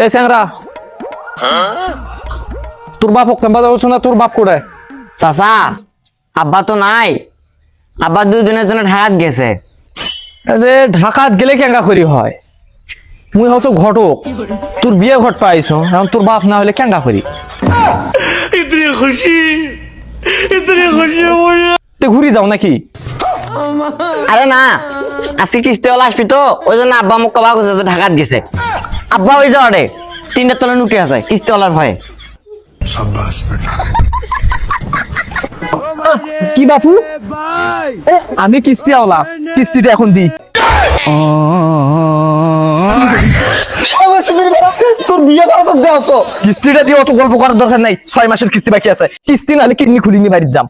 এ চ্যাংরা, তোর বাপ কেমবা যাচ্ছ না? তোর বাপ কোথায়? চাচা, আব্বা তো নাই, আব্বা 2 দিনের জন্য ঢাকাত গেছে। ঢাকাত গেলে কেঙ্গা করি হয়? মুই হচ্ছে ঘটক, তোর বিয়ে ঘট পাইছো, এখন তোর বাপ না হলে কেঙ্গা করি? ঘুরি যাও নাকি? আরে না, আজকে কিস্তিওয়ালা আসবি তো, ওই জন্য আব্বা মুখ কবা করছে ঢাকাত গেছে। আব্বা ওই যাওয়ারে 3টার তলে নুকে আছে কিস্তিওয়ালার ভয়ে। কি বাপু, আমি কিস্তি আওলা, কিস্তিটা এখন দি। তোর বিয়ে করা তো দেওয়াছো, কিস্তিটা দিয়ে অত গল্প করার দরকার নাই। 6 মাসের কিস্তি বাকি আছে, কিস্তি নাহলে কিডনি খুলিনি বাড়ির যাম।